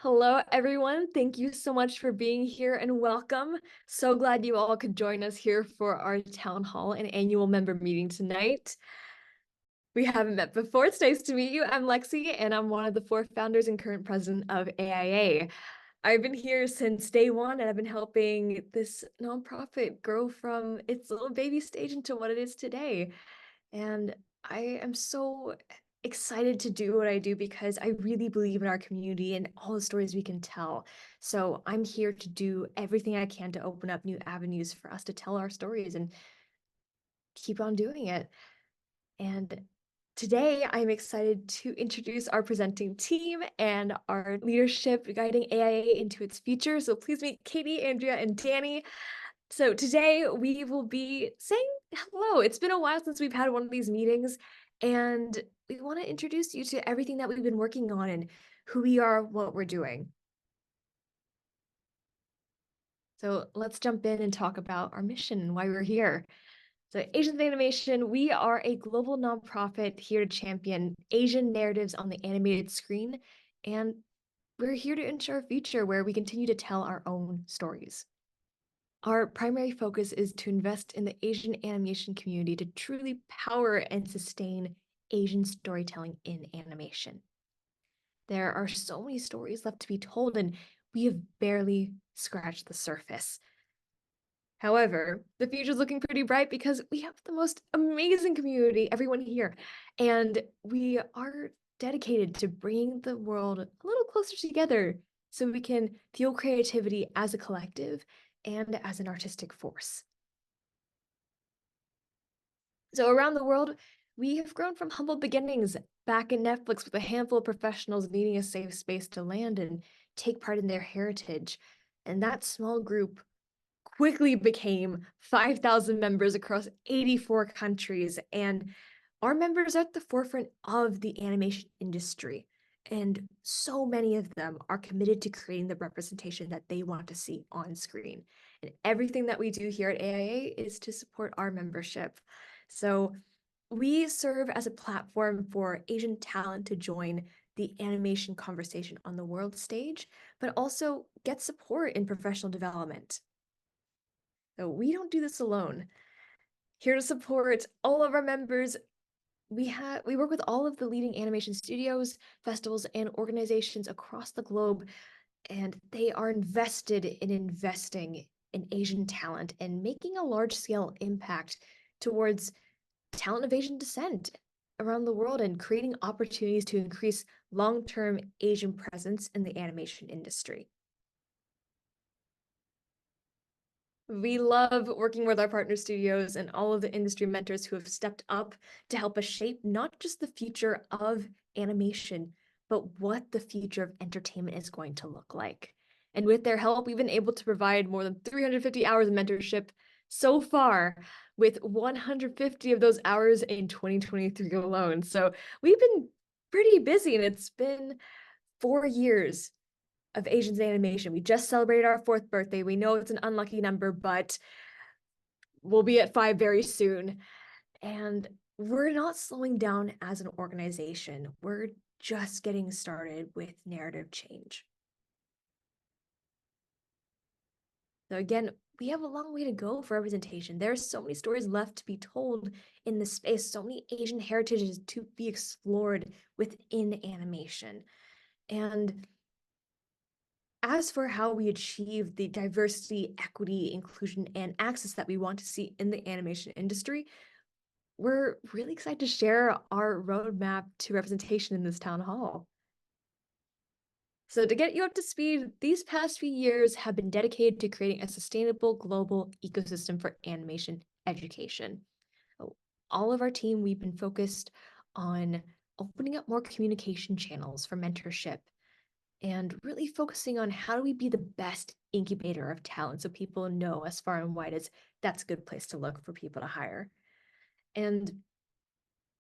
Hello, everyone. Thank you so much for being here and welcome. So glad you all could join us here for our town hall and annual member meeting tonight. We haven't met before. It's nice to meet you. I'm Lexie, and I'm one of the four founders and current president of AIA. I've been here since day one, and I've been helping this nonprofit grow from its little baby stage into what it is today. And I am so excited to do what I do because I really believe in our community and all the stories we can tell. So I'm here to do everything I can to open up new avenues for us to tell our stories and keep on doing it. And today I'm excited to introduce our presenting team and our leadership guiding AIA into its future. So please meet Katie, Andrea, and Dani. So today we will be saying hello. It's been a while since we've had one of these meetings, and we want to introduce you to everything that we've been working on and who we are, what we're doing. So let's jump in and talk about our mission and why we're here. So Asians in Animation, we are a global nonprofit here to champion Asian narratives on the animated screen, and we're here to ensure a future where we continue to tell our own stories. Our primary focus is to invest in the Asian animation community to truly power and sustain Asian storytelling in animation. There are so many stories left to be told, and we have barely scratched the surface. However, the future is looking pretty bright because we have the most amazing community, everyone here, and we are dedicated to bringing the world a little closer together so we can fuel creativity as a collective and as an artistic force. So around the world, we have grown from humble beginnings back in Netflix with a handful of professionals needing a safe space to land and take part in their heritage. And that small group quickly became 5,000 members across 84 countries. And our members are at the forefront of the animation industry. And so many of them are committed to creating the representation that they want to see on screen. And everything that we do here at AIA is to support our membership. So we serve as a platform for Asian talent to join the animation conversation on the world stage, but also get support in professional development. So we don't do this alone. Here to support all of our members, we work with all of the leading animation studios, festivals, and organizations across the globe, and they are invested in investing in Asian talent and making a large-scale impact towards talent of Asian descent around the world and creating opportunities to increase long-term Asian presence in the animation industry. We love working with our partner studios and all of the industry mentors who have stepped up to help us shape not just the future of animation, but what the future of entertainment is going to look like. And with their help, we've been able to provide more than 350 hours of mentorship so far, with 150 of those hours in 2023 alone. So we've been pretty busy, and it's been 4 years of Asians in animation. We just celebrated our 4th birthday. We know it's an unlucky number, but we'll be at 5 very soon. And we're not slowing down as an organization. We're just getting started with narrative change. So again, we have a long way to go for representation. There are so many stories left to be told in this space, so many Asian heritages to be explored within animation. And as for how we achieve the diversity, equity, inclusion, and access that we want to see in the animation industry, we're really excited to share our roadmap to representation in this town hall. So to get you up to speed, these past few years have been dedicated to creating a sustainable global ecosystem for animation education. All of our team, we've been focused on opening up more communication channels for mentorship and really focusing on how do we be the best incubator of talent so people know as far and wide as that's a good place to look for people to hire. And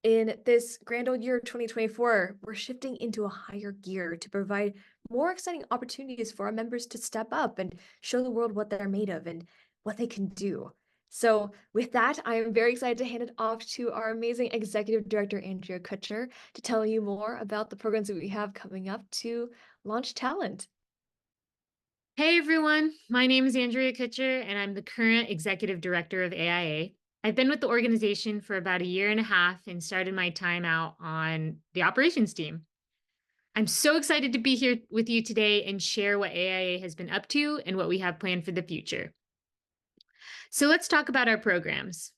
in this grand old year of 2024, we're shifting into a higher gear to provide more exciting opportunities for our members to step up and show the world what they're made of and what they can do. So, with that, I am very excited to hand it off to our amazing Executive Director, Andrea Kutcher, to tell you more about the programs that we have coming up to launch talent. Hey everyone, my name is Andrea Kutcher, and I'm the current Executive Director of AIA. I've been with the organization for about a year and a half and started my time out on the operations team. I'm so excited to be here with you today and share what AIA has been up to and what we have planned for the future. So let's talk about our programs.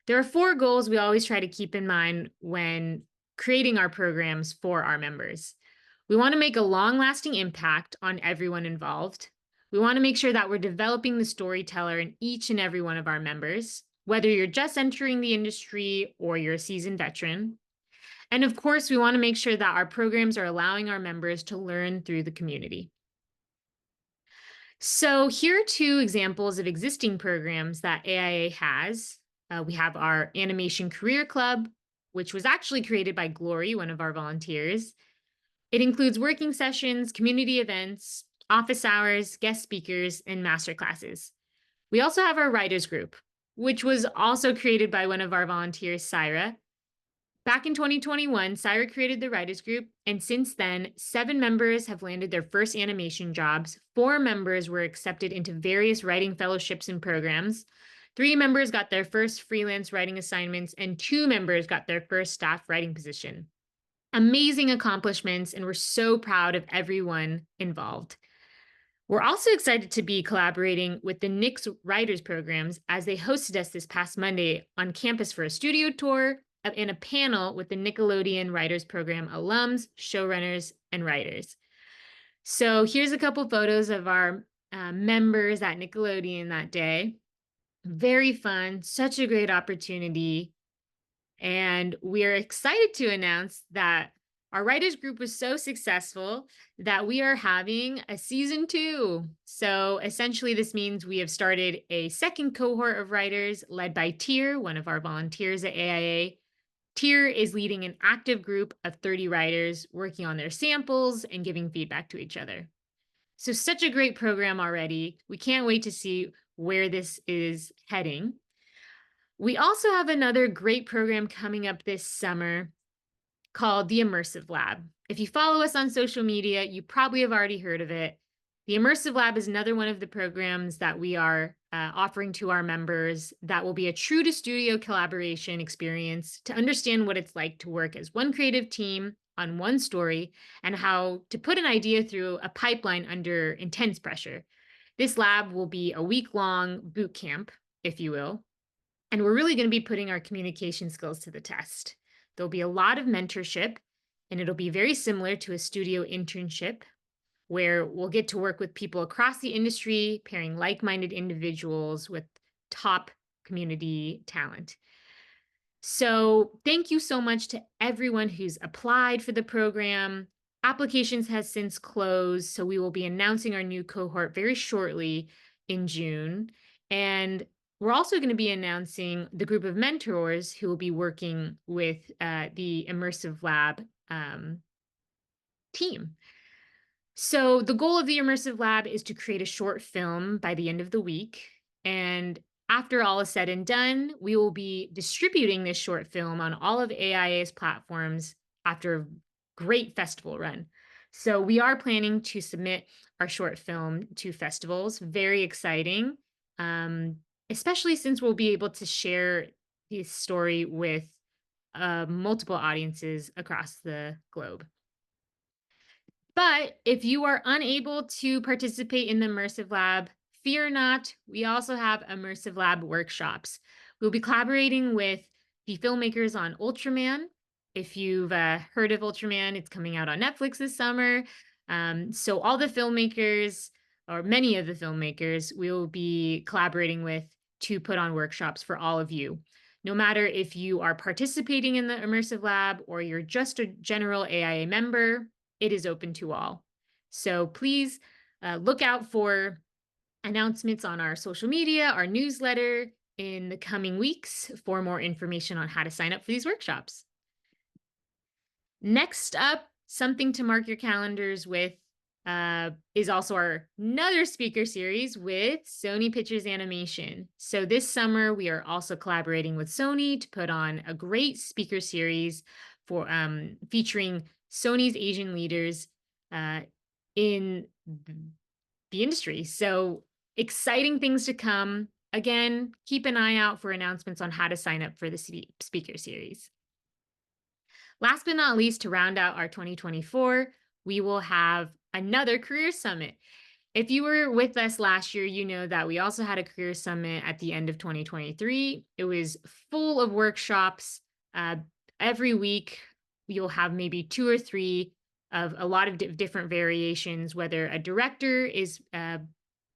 There are four goals we always try to keep in mind when creating our programs for our members. We want to make a long lasting impact on everyone involved. We want to make sure that we're developing the storyteller in each and every one of our members, whether you're just entering the industry or you're a seasoned veteran. And of course, we want to make sure that our programs are allowing our members to learn through the community. So, here are two examples of existing programs that AIA has. We have our Animation Career Club, which was actually created by Glory, one of our volunteers. It includes working sessions, community events, office hours, guest speakers, and master classes. We also have our writers group, which was also created by one of our volunteers, Syra. Back in 2021, Syra created the writers group, and since then, 7 members have landed their first animation jobs. 4 members were accepted into various writing fellowships and programs. 3 members got their first freelance writing assignments, and 2 members got their first staff writing position. Amazing accomplishments, and we're so proud of everyone involved. We're also excited to be collaborating with the Nick's Writers Programs as they hosted us this past Monday on campus for a studio tour and a panel with the Nickelodeon Writers Program alums, showrunners, and writers. So here's a couple photos of our members at Nickelodeon that day. Very fun, such a great opportunity. And we're excited to announce that our writers group was so successful that we are having a season 2. So essentially, this means we have started a second cohort of writers led by Tier, one of our volunteers at AIA. Tier is leading an active group of 30 writers working on their samples and giving feedback to each other. So, such a great program already. We can't wait to see where this is heading. We also have another great program coming up this summer called the Immersive Lab. If you follow us on social media, you probably have already heard of it. The Immersive Lab is another one of the programs that we are offering to our members that will be a true to studio collaboration experience to understand what it's like to work as one creative team on one story and how to put an idea through a pipeline under intense pressure. This lab will be a week-long boot camp, if you will, and we're really going to be putting our communication skills to the test. There'll be a lot of mentorship, and it'll be very similar to a studio internship where we'll get to work with people across the industry, pairing like minded individuals with top community talent. So, thank you so much to everyone who's applied for the program. Applications has since closed, so we will be announcing our new cohort very shortly in June. And we're also going to be announcing the group of mentors who will be working with the Immersive Lab team. So, the goal of the Immersive Lab is to create a short film by the end of the week. And after all is said and done, we will be distributing this short film on all of AIA's platforms after a great festival run. So, we are planning to submit our short film to festivals. Very exciting, especially since we'll be able to share this story with multiple audiences across the globe. But if you are unable to participate in the Immersive Lab, fear not. We also have Immersive Lab workshops. We'll be collaborating with the filmmakers on Ultraman. If you've heard of Ultraman, it's coming out on Netflix this summer. So all the filmmakers, or many of the filmmakers, we will be collaborating with to put on workshops for all of you. No matter if you are participating in the Immersive Lab or you're just a general AIA member, it is open to all. So please look out for announcements on our social media, our newsletter in the coming weeks for more information on how to sign up for these workshops. Next up, something to mark your calendars with. is also our another speaker series with Sony Pictures Animation. So this summer, we are also collaborating with Sony to put on a great speaker series for featuring Sony's Asian leaders in the industry. So exciting things to come. Again, keep an eye out for announcements on how to sign up for the speaker series. Last but not least, to round out our 2024, we will have another career summit. If you were with us last year, you know that we also had a career summit at the end of 2023. It was full of workshops. Every week, you'll have maybe 2 or 3 of a lot of different variations, whether a director is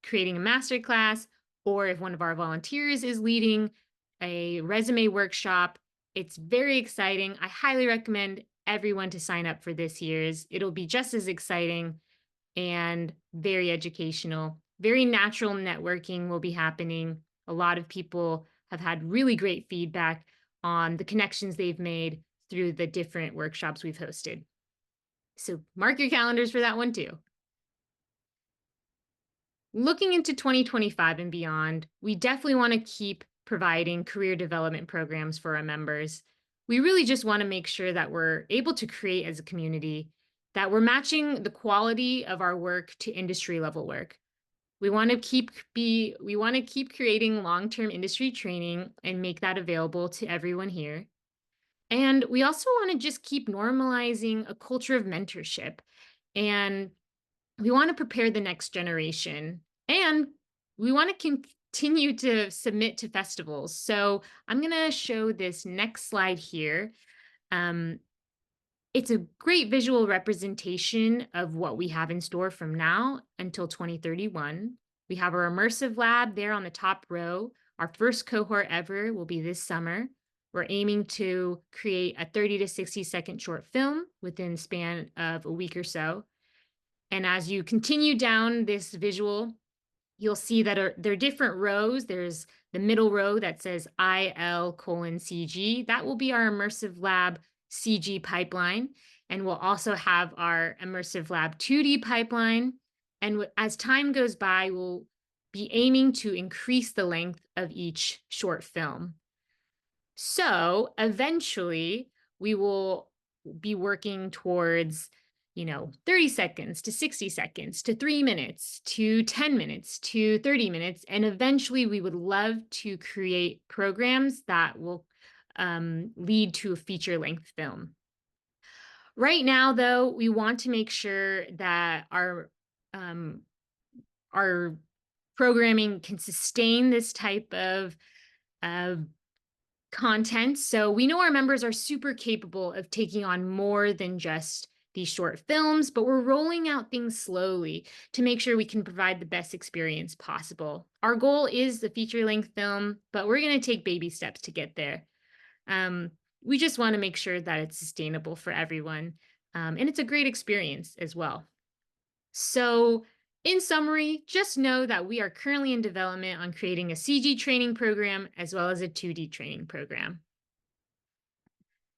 creating a masterclass or if one of our volunteers is leading a resume workshop. It's very exciting. I highly recommend everyone to sign up for this year's. It'll be just as exciting and very educational. Very natural networking will be happening. A lot of people have had really great feedback on the connections they've made through the different workshops we've hosted. So mark your calendars for that one too. Looking into 2025 and beyond, we definitely want to keep providing career development programs for our members. We really just want to make sure that we're able to create as a community, that we're matching the quality of our work to industry level work. We want to keep creating long-term industry training and make that available to everyone here. And we also want to just keep normalizing a culture of mentorship, and we want to prepare the next generation, and we want to continue to submit to festivals. So I'm going to show this next slide here. It's a great visual representation of what we have in store from now until 2031. We have our immersive lab there on the top row. Our first cohort ever will be this summer. We're aiming to create a 30 to 60-second short film within the span of a week or so. And as you continue down this visual, you'll see that there are different rows. There's the middle row that says IL:CG. That will be our immersive lab CG pipeline. And we'll also have our immersive lab 2D pipeline. And as time goes by, we'll be aiming to increase the length of each short film. So eventually, we will be working towards 30 seconds to 60 seconds to 3 minutes to 10 minutes to 30 minutes. And eventually we would love to create programs that will lead to a feature length film. Right now, though, we want to make sure that our programming can sustain this type of content. So we know our members are super capable of taking on more than just these short films, but we're rolling out things slowly to make sure we can provide the best experience possible. Our goal is the feature-length film, but we're going to take baby steps to get there. We just want to make sure that it's sustainable for everyone, and it's a great experience as well. So in summary, just know that we are currently in development on creating a CG training program as well as a 2D training program.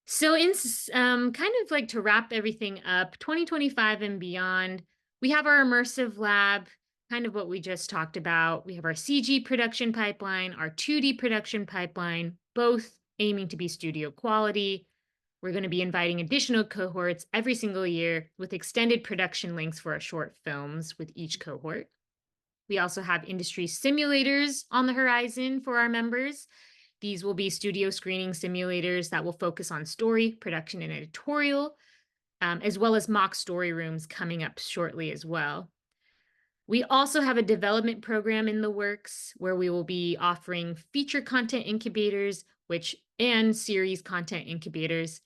So kind of like to wrap everything up, 2025 and beyond, we have our immersive lab, kind of what we just talked about. We have our CG production pipeline, our 2D production pipeline, both aiming to be studio quality. We're going to be inviting additional cohorts every single year with extended production lengths for our short films with each cohort. We also have industry simulators on the horizon for our members. These will be studio screening simulators that will focus on story, production, and editorial, as well as mock story rooms coming up shortly as well. We also have a development program in the works where we will be offering feature content incubators, and series content incubators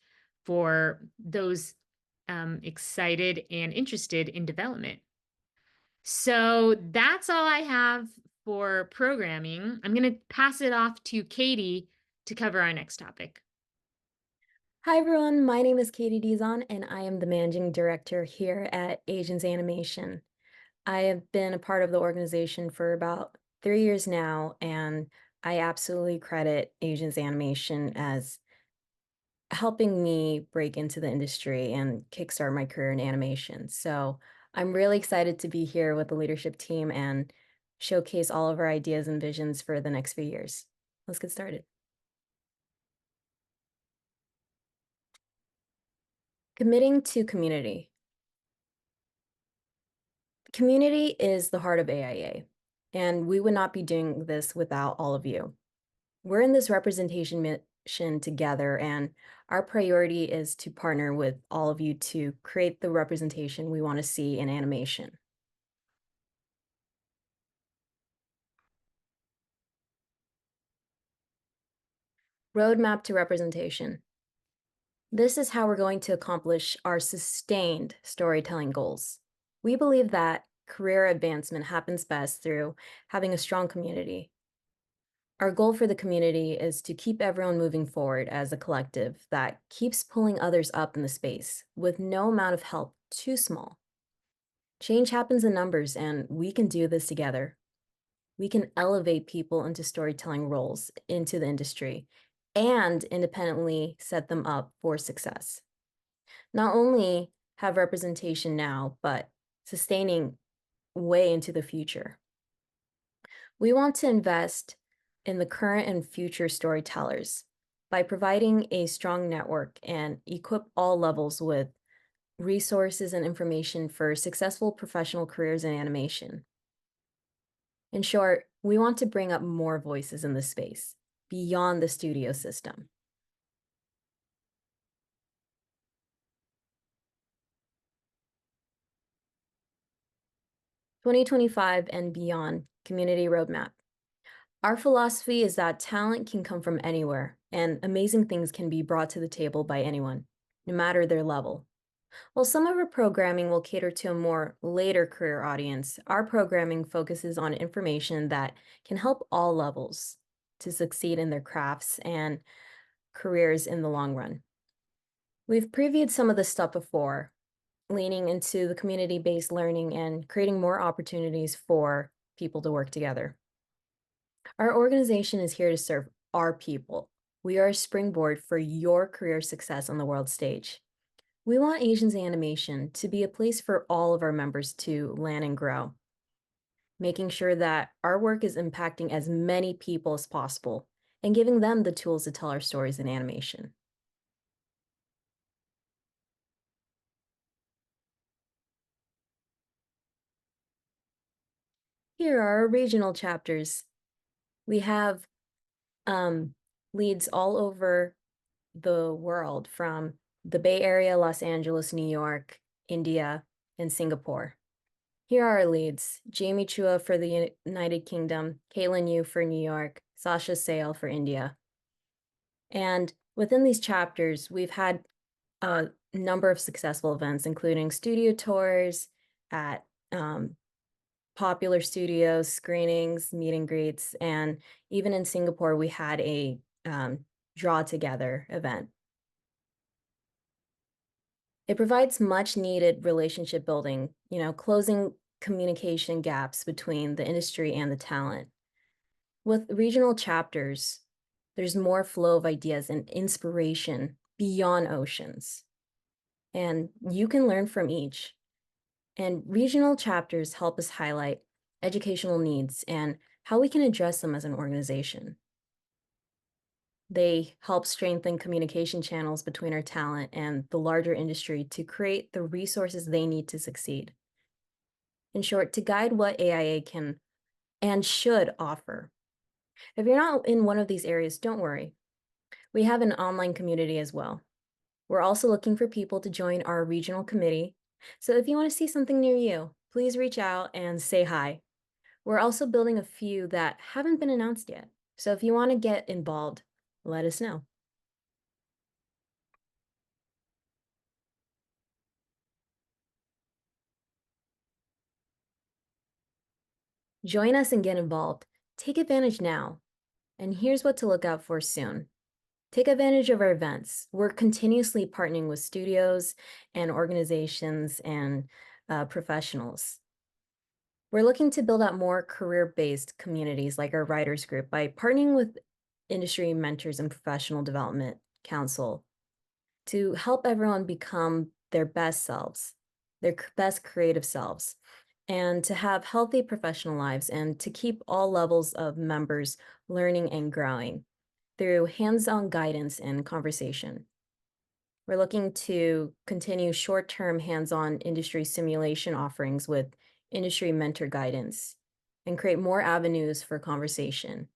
for those excited and interested in development. So that's all I have for programming. I'm going to pass it off to Katie to cover our next topic. Hi, everyone. My name is Katie Dizon, and I am the managing director here at Asians Animation. I have been a part of the organization for about 3 years now, and I absolutely credit Asians Animation as helping me break into the industry and kickstart my career in animation. So I'm really excited to be here with the leadership team and showcase all of our ideas and visions for the next few years. Let's get started. Committing to community. Community is the heart of AIA, and we would not be doing this without all of you. We're in this representation mission together, and our priority is to partner with all of you to create the representation we want to see in animation. Roadmap to representation. This is how we're going to accomplish our sustained storytelling goals. We believe that career advancement happens best through having a strong community. Our goal for the community is to keep everyone moving forward as a collective that keeps pulling others up in the space with no amount of help too small. Change happens in numbers, and we can do this together. We can elevate people into storytelling roles into the industry and independently set them up for success. Not only have representation now, but sustaining way into the future. We want to invest in the current and future storytellers by providing a strong network and equip all levels with resources and information for successful professional careers in animation. In short, we want to bring up more voices in this space beyond the studio system. "2025 and beyond community roadmap. Our philosophy is that talent can come from anywhere, and amazing things can be brought to the table by anyone, no matter their level. While some of our programming will cater to a more later career audience, our programming focuses on information that can help all levels to succeed in their crafts and careers in the long run. We've previewed some of this stuff before, leaning into the community-based learning and creating more opportunities for people to work together. Our organization is here to serve our people. We are a springboard for your career success on the world stage. We want Asians Animation to be a place for all of our members to land and grow, making sure that our work is impacting as many people as possible and giving them the tools to tell our stories in animation. Here are our regional chapters. We have leads all over the world, from the Bay Area, Los Angeles, New York, India, and Singapore. Here are our leads: Jamie Chua for the United Kingdom, Caitlin Yu for New York, Sasha Sale for India. And within these chapters, we've had a number of successful events, including studio tours at popular studios, screenings, meet and greets, and even in Singapore, we had a draw together event. It provides much needed relationship building, closing communication gaps between the industry and the talent. With regional chapters, there's more flow of ideas and inspiration beyond oceans. And you can learn from each. And regional chapters help us highlight educational needs and how we can address them as an organization. They help strengthen communication channels between our talent and the larger industry to create the resources they need to succeed. In short, to guide what AIA can and should offer. If you're not in one of these areas, don't worry. We have an online community as well. We're also looking for people to join our regional committee. So if you want to see something near you, please reach out and say hi. We're also building a few that haven't been announced yet. So if you want to get involved, let us know. Join us and get involved. Take advantage now. And here's what to look out for soon. Take advantage of our events. We're continuously partnering with studios and organizations and professionals. We're looking to build out more career-based communities like our writers group by partnering with industry mentors and professional development council to help everyone become their best selves. their best creative selves, and to have healthy professional lives, and to keep all levels of members learning and growing through hands-on guidance and conversation. We're looking to continue short-term hands-on industry simulation offerings with industry mentor guidance and create more avenues for conversation,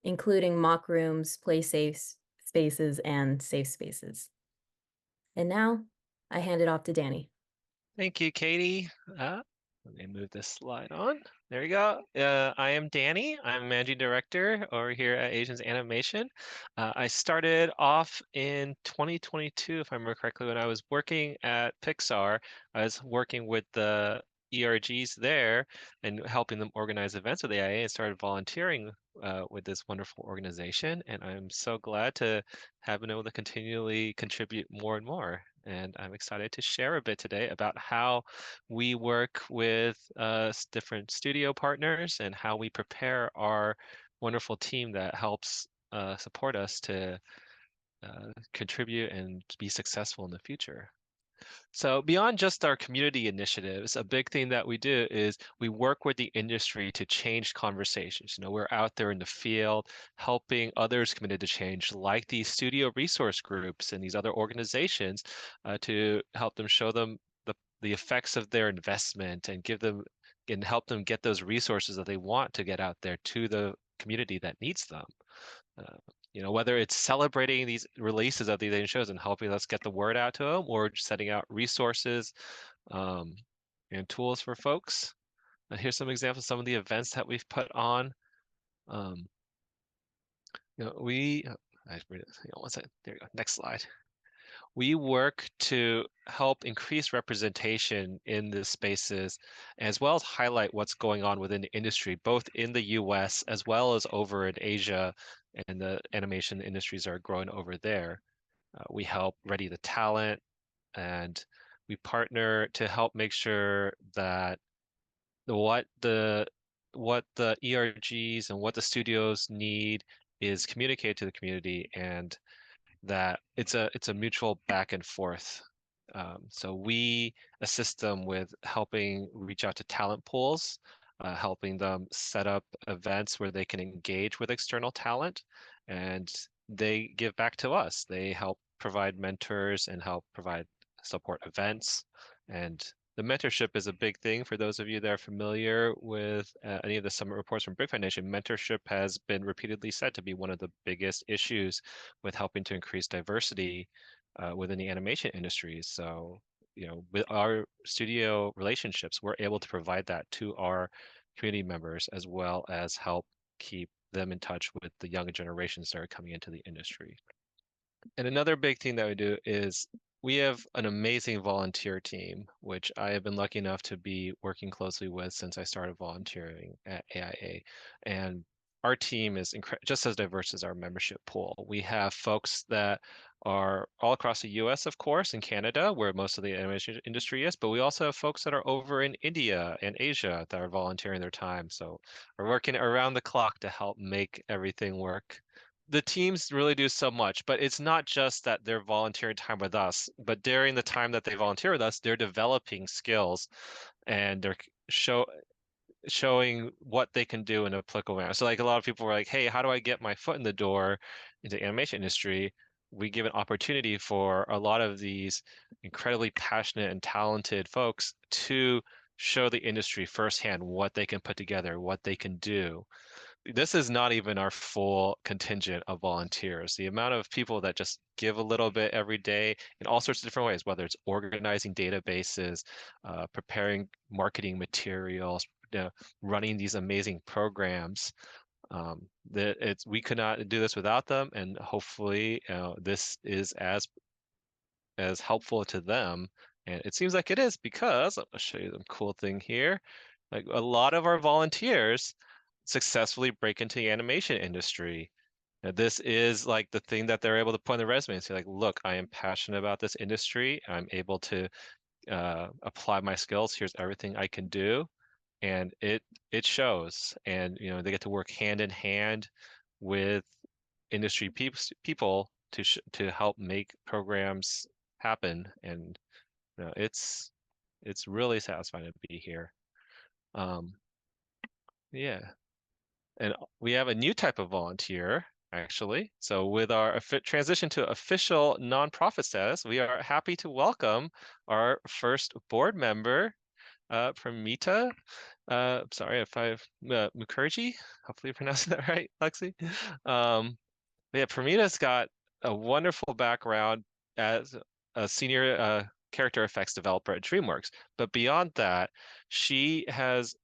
including mock rooms, play safe spaces, and safe spaces. And now I hand it off to Dani. Thank you, Katie. Let me move this slide on. There you go. I am Dani. I'm Managing Director over here at Asians Animation. I started off in 2022, if I remember correctly, when I was working at Pixar. I was working with the ERGs there and helping them organize events with AIA and started volunteering with this wonderful organization. And I'm so glad to have been able to continually contribute more and more. And I'm excited to share a bit today about how we work with different studio partners and how we prepare our wonderful team that helps support us to contribute and be successful in the future. So beyond just our community initiatives, a big thing that we do is we work with the industry to change conversations. You know, we're out there in the field helping others committed to change, like these studio resource groups and these other organizations, to help them show them the effects of their investment and give them and help them get those resources that they want to get out there to the community that needs them. You know, whether it's celebrating these releases of these Asian shows and helping us get the word out to them, or just setting out resources and tools for folks. Here's some examples of some of the events that we've put on. You know, hang on one second. There you go. Next slide. We work to help increase representation in the spaces, as well as highlight what's going on within the industry, both in the US as well as over in Asia, and the animation industries are growing over there. We help ready the talent, and we partner to help make sure that what the ERGs and what the studios need is communicated to the community, and that it's a mutual back and forth. So we assist them with helping reach out to talent pools, helping them set up events where they can engage with external talent, and they give back to us. They help provide mentors and help provide support events. And the mentorship is a big thing for those of you that are familiar with any of the summit reports from Big Foundation. Mentorship has been repeatedly said to be one of the biggest issues with helping to increase diversity within the animation industries. So, you know, with our studio relationships, we're able to provide that to our community members, as well as help keep them in touch with the younger generations that are coming into the industry. And another big thing that we do is we have an amazing volunteer team, which I have been lucky enough to be working closely with since I started volunteering at AIA. And our team is just as diverse as our membership pool. We have folks that are all across the US, of course, and Canada, where most of the animation industry is, but we also have folks that are over in India and Asia that are volunteering their time. So we're working around the clock to help make everything work. The teams really do so much, but it's not just that they're volunteering time with us, but during the time that they volunteer with us, they're developing skills and they're showing what they can do in an applicable manner. So like a lot of people were like, hey, how do I get my foot in the door into the animation industry? We give an opportunity for a lot of these incredibly passionate and talented folks to show the industry firsthand what they can put together, what they can do. This is not even our full contingent of volunteers. The amount of people that just give a little bit every day in all sorts of different ways, whether it's organizing databases, preparing marketing materials, running these amazing programs. We could not do this without them, and hopefully this is as helpful to them. And it seems like it is, because I'll show you the cool thing here. Like a lot of our volunteers successfully break into the animation industry. Now, this is like the thing that they're able to put on their resume and say, like, look, I am passionate about this industry. I'm able to apply my skills. Here's everything I can do. And it shows. And you know, they get to work hand in hand with industry people to help make programs happen. And you know, it's It's really satisfying to be here. Yeah. And we have a new type of volunteer, actually. So with our transition to official nonprofit status, we are happy to welcome our first board member, Pramita. Sorry if I've Mukherjee. Hopefully you're pronouncing that right, Lexie. Yeah, Pramita's got a wonderful background as a senior character effects developer at DreamWorks. But beyond that, she has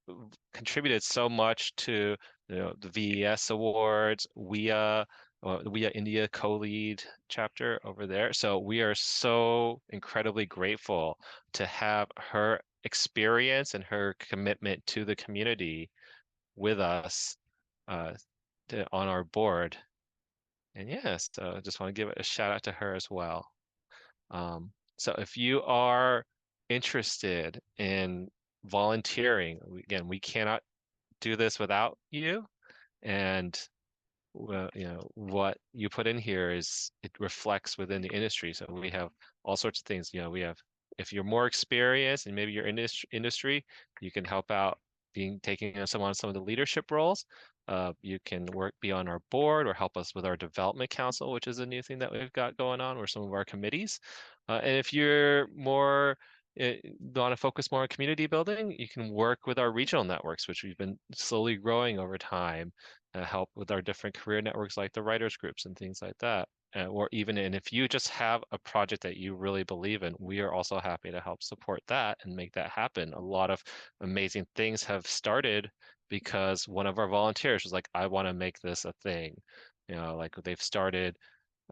contributed so much to the VES Awards, WIA, the WIA India co-lead chapter over there. So we are so incredibly grateful to have her experience and her commitment to the community with us on our board. And yes, so I just want to give a shout out to her as well. So if you are interested in volunteering, again, we cannot do this without you. And well, what you put in here it reflects within the industry. So we have all sorts of things. We have, if you're more experienced and maybe your industry, you can help out taking on some of the leadership roles. You can be on our board or help us with our development council, which is a new thing that we've got going on, or some of our committees. And if you're more want to focus more on community building, you can work with our regional networks, which we've been slowly growing over time, help with our different career networks like the writers groups and things like that. Or even, and if you just have a project that you really believe in, we are also happy to help support that and make that happen. A lot of amazing things have started because one of our volunteers was like, I want to make this a thing. Like they've started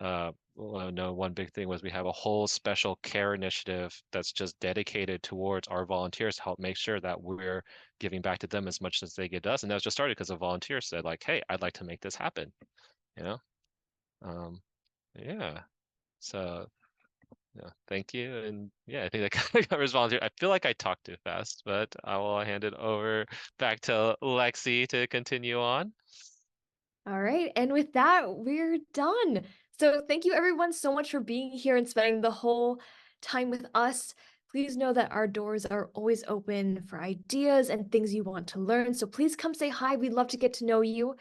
well, no, one big thing was we have a whole special care initiative that's just dedicated towards our volunteers to help make sure that we're giving back to them as much as they give us. And that was just started because a volunteer said like, hey, I'd like to make this happen, you know? Yeah. So yeah, thank you. And yeah, I think that kind of covers volunteer. I feel like I talked too fast, but I will hand it over back to Lexie to continue on. All right. And with that, we're done. So thank you everyone so much for being here and spending the whole time with us. Please know that our doors are always open for ideas and things you want to learn. So please come say hi. We'd love to get to know you.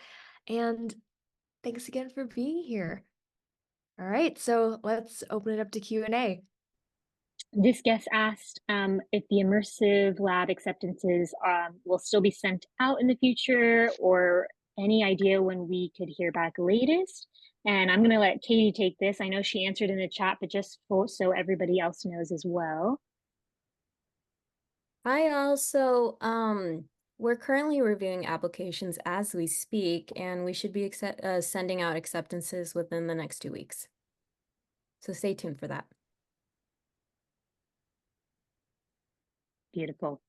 And thanks again for being here. All right. So let's open it up to Q&A. This guest asked if the immersive lab acceptances will still be sent out in the future, or any idea when we could hear back latest. And I'm going to let Katie take this. I know she answered in the chat, but just so everybody else knows as well. I also, we're currently reviewing applications as we speak, and we should be sending out acceptances within the next 2 weeks. So stay tuned for that. Beautiful.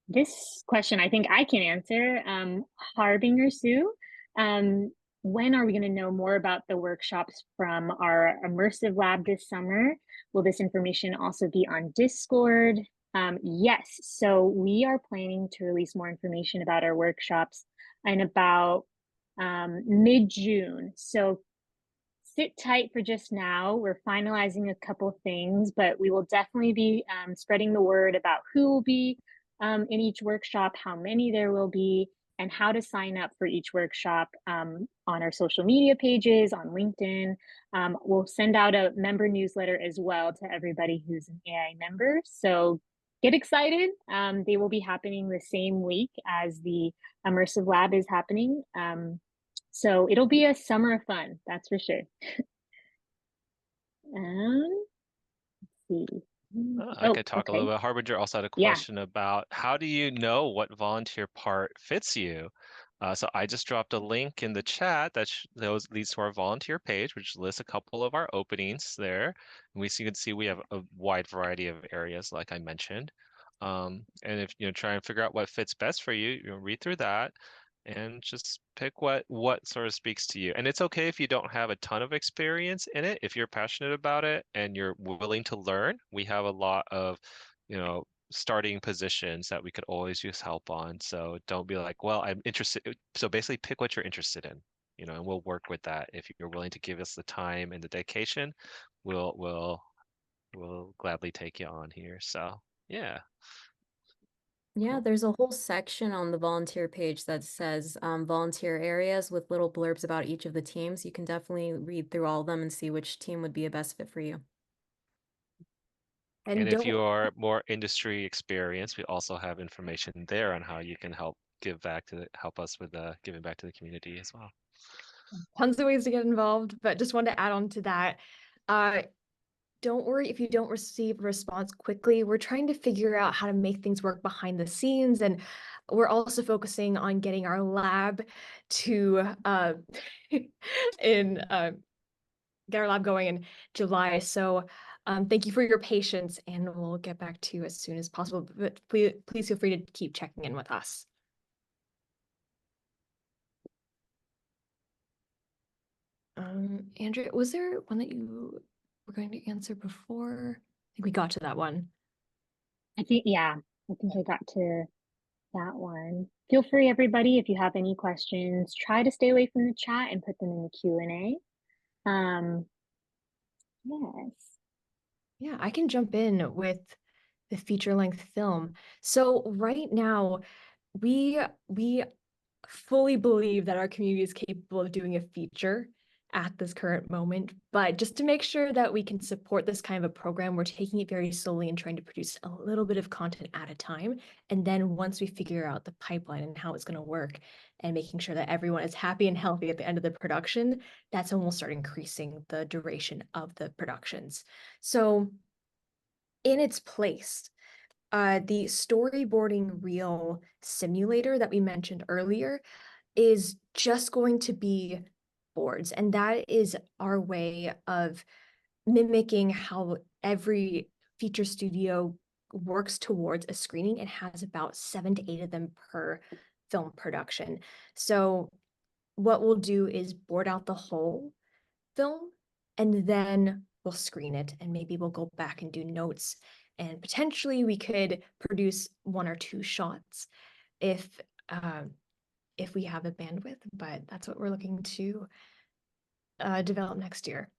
This question I think I can answer. Harbinger Sue, when are we going to know more about the workshops from our immersive lab this summer? Will this information also be on Discord? Yes, so we are planning to release more information about our workshops in about mid-June. So sit tight for just now. We're finalizing a couple things, but we will definitely be spreading the word about who will be in each workshop, how many there will be, and how to sign up for each workshop on our social media pages, on LinkedIn. We'll send out a member newsletter as well to everybody who's an AI member. So get excited. They will be happening the same week as the Immersive Lab is happening. So it'll be a summer of fun, that's for sure. Let's see. I could talk a little bit. Harbinger also had a question about how do you know what volunteer part fits you? So I just dropped a link in the chat that leads to our volunteer page, which lists a couple of our openings there. And you can see we have a wide variety of areas, like I mentioned. And if try and figure out what fits best for you, read through that and just pick what sort of speaks to you. And it's okay if you don't have a ton of experience in it. If you're passionate about it and you're willing to learn, we have a lot of, starting positions that we could always use help on. So don't be like, well, I'm interested. So basically pick what you're interested in, and we'll work with that. If you're willing to give us the time and the dedication, we'll we'll gladly take you on here. So yeah. Yeah, there's a whole section on the volunteer page that says volunteer areas with little blurbs about each of the teams. You can definitely read through all of them and see which team would be a best fit for you. And if don't you are more industry experienced, we also have information there on how you can help help us with giving back to the community as well. tons of ways to get involved, but just wanted to add on to that. Don't worry if you don't receive a response quickly. We're trying to figure out how to make things work behind the scenes, and we're also focusing on getting our lab to in get our lab going in July. So thank you for your patience, and we'll get back to you as soon as possible. But please feel free to keep checking in with us. Andrea, was there one that you were going to answer before? I think we got to that one. I think I got to that one. Feel free, everybody, if you have any questions, try to stay away from the chat and put them in the Q&A. Yes. Yeah, I can jump in with the feature-length film. So right now, we fully believe that our community is capable of doing a feature at this current moment. But just to make sure that we can support this kind of a program, we're taking it very slowly and trying to produce a little bit of content at a time. And then once we figure out the pipeline and how it's going to work and making sure that everyone is happy and healthy at the end of the production, that's when we'll start increasing the duration of the productions. So in its place, the storyboarding reel simulator that we mentioned earlier is just going to be boards. And that is our way of mimicking how every feature studio works towards a screening and has about 7 to 8 of them per film production. So what we'll do is board out the whole film and then we'll screen it, and maybe we'll go back and do notes, and potentially we could produce 1 or 2 shots if we have the bandwidth, but that's what we're looking to develop next year.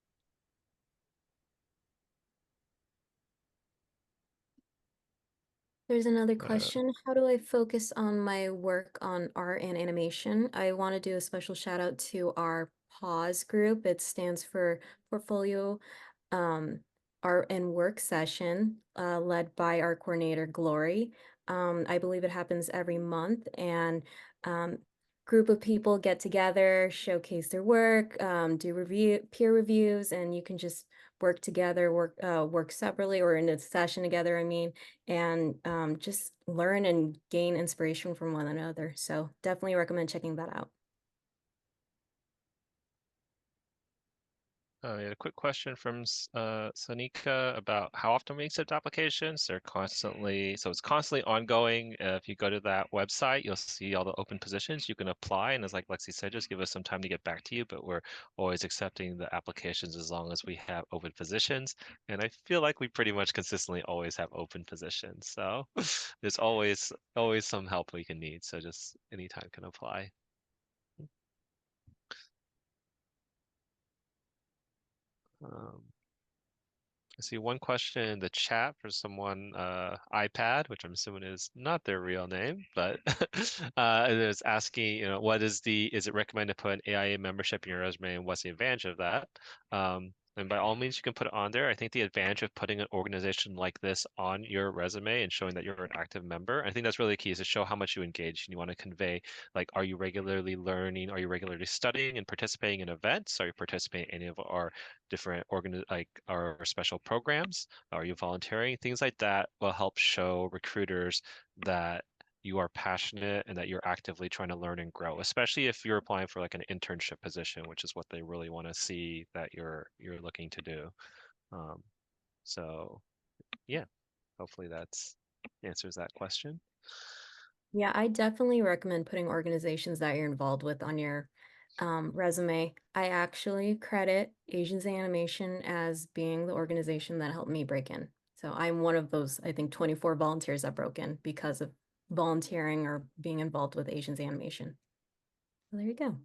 There's another question. How do I focus on my work on art and animation? I want to do a special shout out to our PAWS group. It stands for Portfolio Art and Work Session, led by our coordinator, Glory. I believe it happens every month, and group of people get together, showcase their work, do peer reviews, and you can just work together, work separately or in a session together, I mean, and just learn and gain inspiration from one another. So definitely recommend checking that out. We had a quick question from Sanika about how often we accept applications. It's constantly ongoing. If you go to that website, you'll see all the open positions. You can apply, and as like Lexie said, just give us some time to get back to you. But we're always accepting the applications as long as we have open positions. And I feel like we pretty much consistently always have open positions. So there's always some help we can need. So just anytime can apply. I see one question in the chat for someone, iPad, which I'm assuming is not their real name, but it is asking, is it recommended to put an AIA membership in your resume, and what's the advantage of that? And by all means, you can put it on there. I think the advantage of putting an organization like this on your resume and showing that you're an active member, I think that's really key, is to show how much you engage. And you want to convey, like, are you regularly learning? Are you regularly studying and participating in events? Are you participating in any of our different our special programs? Are you volunteering? Things like that will help show recruiters that you are passionate and that you're actively trying to learn and grow, especially if you're applying for like an internship position, which is what they really want to see that you're looking to do. So yeah, hopefully that's answers that question. Yeah, I definitely recommend putting organizations that you're involved with on your resume. I actually credit Asians Animation as being the organization that helped me break in. So I'm one of those, I think, 24 volunteers that broke in because of volunteering or being involved with Asians Animation. So there you go.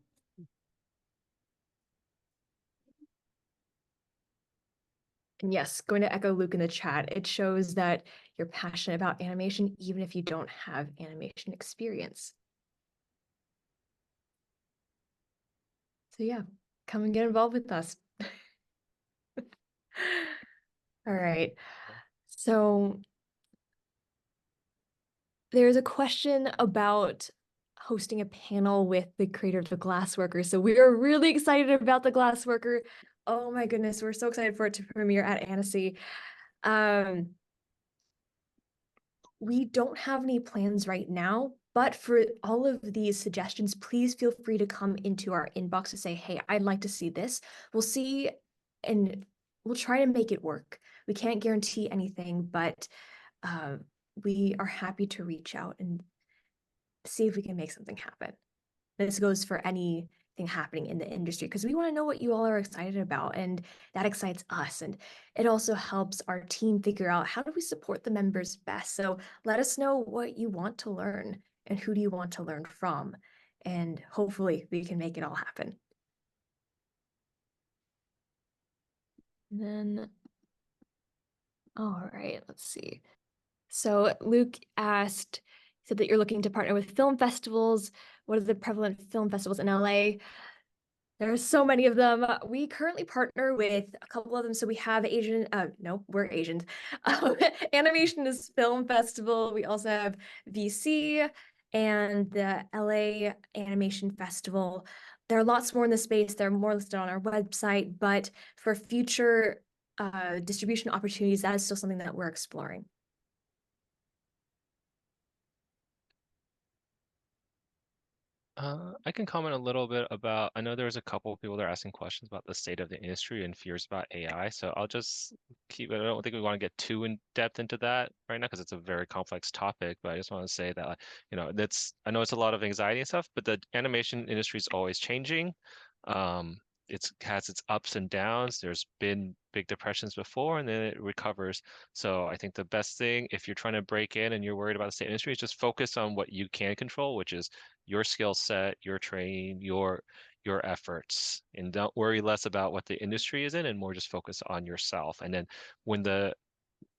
And yes, going to echo Luke in the chat, it shows that you're passionate about animation, even if you don't have animation experience. So yeah, come and get involved with us. All right. So there's a question about hosting a panel with the creator of the Glassworker. So we are really excited about the Glassworker. Oh my goodness, we're so excited for it to premiere at Annecy. We don't have any plans right now, but for all of these suggestions, please feel free to come into our inbox to say, hey, I'd like to see this. We'll see and we'll try to make it work. We can't guarantee anything, but we are happy to reach out and see if we can make something happen. This goes for anything happening in the industry because we want to know what you all are excited about, and that excites us. And it also helps our team figure out how do we support the members best. So let us know what you want to learn and who do you want to learn from, and hopefully we can make it all happen. And then, all right, let's see. So Luke asked, said that you're looking to partner with film festivals. What are the prevalent film festivals in LA? There are so many of them. We currently partner with a couple of them. So we have no, we're Asians. Animation is Film Festival. We also have VC and the LA Animation Festival. There are lots more in the space. There are more listed on our website, but for future distribution opportunities, that is still something that we're exploring. I can comment a little bit about, I know there's a couple of people that are asking questions about the state of the industry and fears about AI. So I'll just keep it. I don't think we want to get too in depth into that right now because it's a very complex topic, but I just want to say that, I know it's a lot of anxiety and stuff, but the animation industry is always changing. It has its ups and downs. There's been big depressions before and then it recovers. So I think the best thing, if you're trying to break in and you're worried about the state industry, is just focus on what you can control, which is your skill set, your training, your efforts, and don't worry less about what the industry is in and more just focus on yourself. And then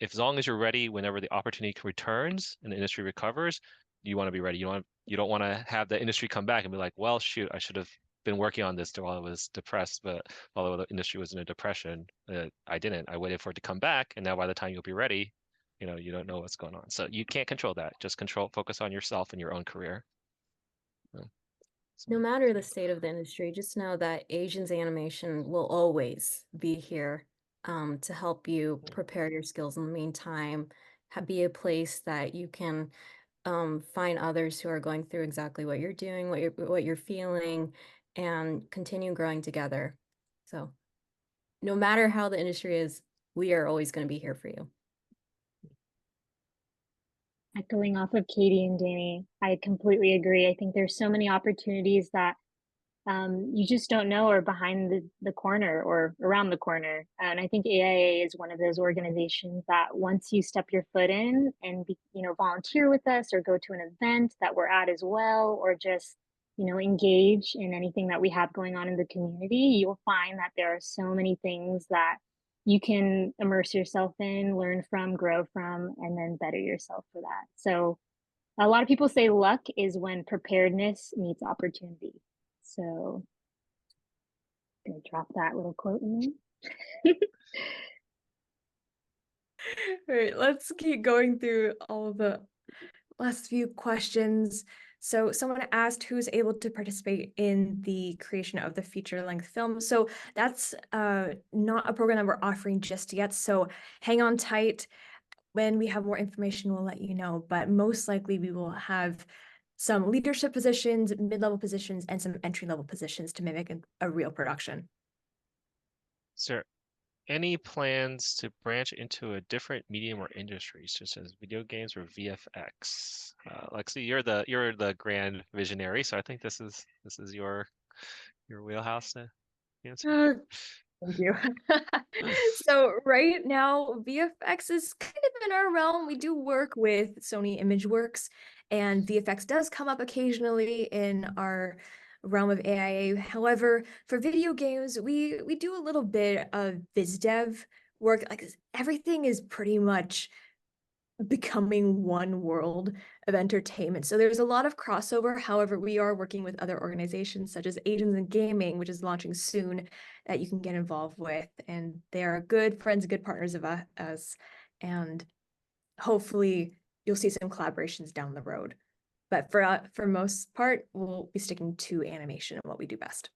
as long as you're ready, whenever the opportunity returns and the industry recovers, you want to be ready. You don't want to have the industry come back and be like, well, shoot, I should have been working on this while I was depressed, but while the industry was in a depression, I didn't. I waited for it to come back, and now by the time you'll be ready, you don't know what's going on. So you can't control that. Just focus on yourself and your own career. No matter the state of the industry, just know that Asians Animation will always be here to help you prepare your skills in the meantime, be a place that you can find others who are going through exactly what you're doing, what you're feeling, and continue growing together. So no matter how the industry is, we are always going to be here for you. Echoing off of Katie and Dani, I completely agree. I think there's so many opportunities that you just don't know are behind the corner or around the corner. And I think AIA is one of those organizations that once you step your foot in and volunteer with us or go to an event that we're at as well, or just engage in anything that we have going on in the community, you'll find that there are so many things that you can immerse yourself in, learn from, grow from, and then better yourself for that. So a lot of people say luck is when preparedness meets opportunity. So I'm gonna drop that little quote in there. All right, let's keep going through all of the last few questions. So someone asked who's able to participate in the creation of the feature-length film. So that's not a program that we're offering just yet. So hang on tight. When we have more information, we'll let you know. But most likely we will have some leadership positions, mid-level positions, and some entry-level positions to mimic a real production. Sir, any plans to branch into a different medium or industry, such as video games or VFX? Lexie, you're the grand visionary, so I think this is your wheelhouse to answer. Thank you. So right now, VFX is kind of in our realm. We do work with Sony ImageWorks, and VFX does come up occasionally in our realm of AIA. However, for video games, we do a little bit of biz dev work, like everything is pretty much becoming one world of entertainment. So there's a lot of crossover. However, we are working with other organizations such as Asians in Gaming, which is launching soon, that you can get involved with. And they are good friends, good partners of us. And hopefully you'll see some collaborations down the road. But for most part, we'll be sticking to animation and what we do best.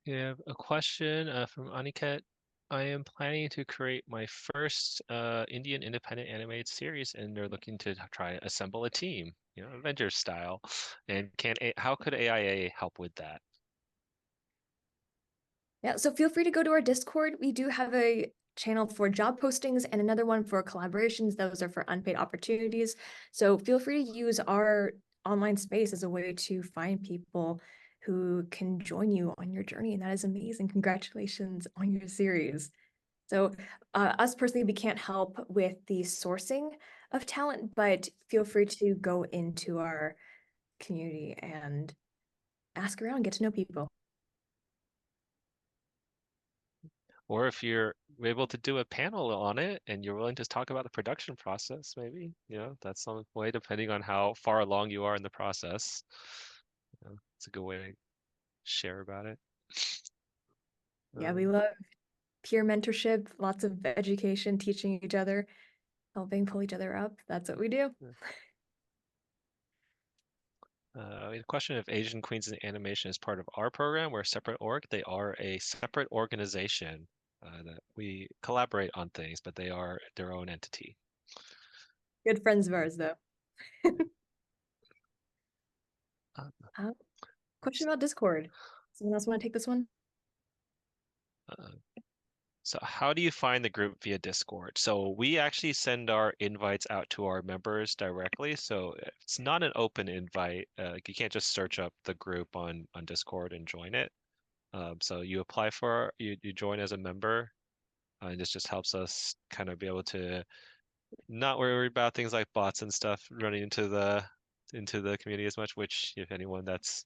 We have a question from Aniket. I am planning to create my first Indian independent animated series, and they're looking to try assemble a team, Avengers style. And how could AIA help with that? Yeah, so feel free to go to our Discord. We do have a channel for job postings and another one for collaborations. Those are for unpaid opportunities. So feel free to use our online space as a way to find people who can join you on your journey. And that is amazing. Congratulations on your series. So us personally, we can't help with the sourcing of talent, but feel free to go into our community and ask around, get to know people. Or if you're able to do a panel on it and you're willing to talk about the production process, maybe, that's some way, depending on how far along you are in the process. It's a good way to share about it. Yeah, we love peer mentorship, lots of education, teaching each other, helping pull each other up. That's what we do. We have a question if Asian Queens in Animation is part of our program. We're a separate org. They are a separate organization that we collaborate on things, but they are their own entity. Good friends of ours, though. Question about Discord. Someone else want to take this one? So how do you find the group via Discord? So we actually send our invites out to our members directly. So it's not an open invite. You can't just search up the group on Discord and join it. So you apply you join as a member, and this just helps us kind of be able to not worry about things like bots and stuff running into the community as much, which if anyone that's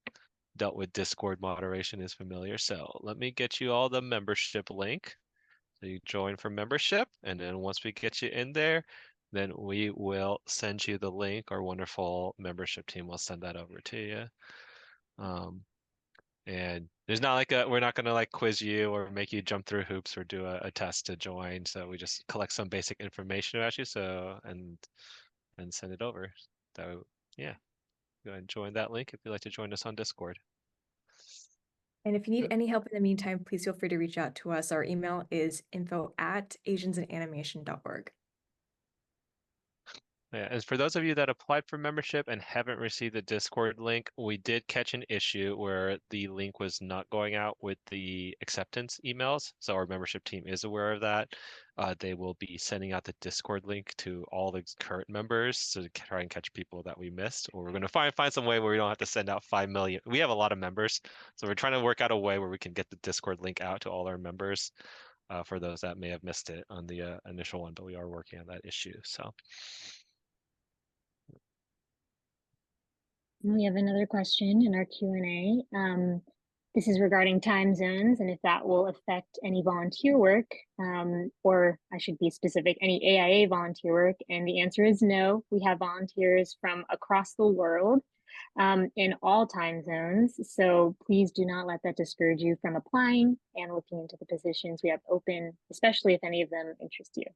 dealt with Discord moderation is familiar. So let me get you all the membership link. So you join for membership, and then once we get you in there, then we will send you the link. Our wonderful membership team will send that over to you. And there's not like we're not gonna like quiz you or make you jump through hoops or do a test to join. So we just collect some basic information about you. So and send it over. So yeah, go ahead and join that link if you'd like to join us on Discord. And if you need any help in the meantime, please feel free to reach out to us. Our email is info@asiansinanimation.org. Yeah, and for those of you that applied for membership and haven't received the Discord link, we did catch an issue where the link was not going out with the acceptance emails. So our membership team is aware of that. They will be sending out the Discord link to all the current members to try and catch people that we missed. Or we're going to find some way where we don't have to send out 5 million. We have a lot of members, so we're trying to work out a way where we can get the Discord link out to all our members for those that may have missed it on the initial one, but we are working on that issue. So. We have another question in our Q&A. This is regarding time zones and if that will affect any volunteer work, or I should be specific, any AIA volunteer work. And the answer is no. We have volunteers from across the world in all time zones. So please do not let that discourage you from applying and looking into the positions we have open, especially if any of them interest you.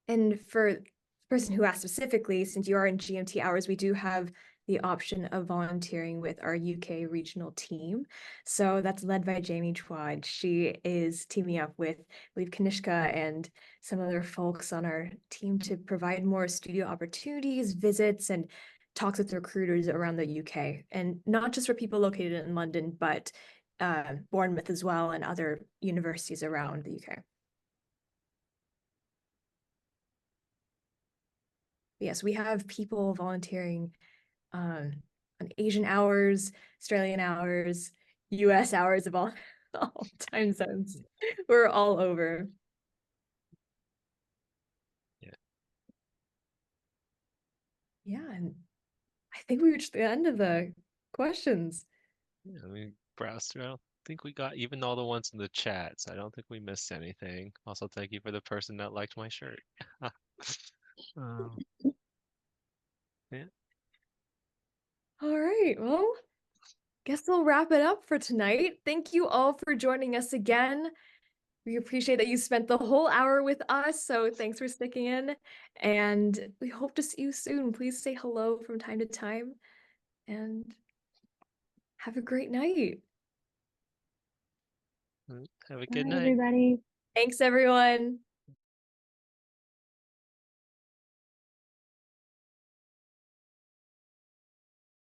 And for the person who asked specifically, since you are in GMT hours, we do have the option of volunteering with our UK regional team. So that's led by Jamie Chwad. She is teaming up with, I believe, Kanishka and some other folks on our team to provide more studio opportunities, visits, and talks with recruiters around the UK. And not just for people located in London, but Bournemouth as well and other universities around the UK. Yes, we have people volunteering on Asian hours, Australian hours, US hours of all time zones. We're all over. Yeah, and I think we reached the end of the questions. Yeah, we browsed through. I don't think we got even all the ones in the chat, so I don't think we missed anything. Also, thank you for the person that liked my shirt. Um, yeah. All right, well, guess we'll wrap it up for tonight. Thank you all for joining us again. We appreciate that you spent the whole hour with us, so thanks for sticking in, and we hope to see you soon. Please say hello from time to time, and have a great night. Have a good Bye, night. everybody. Thanks, everyone.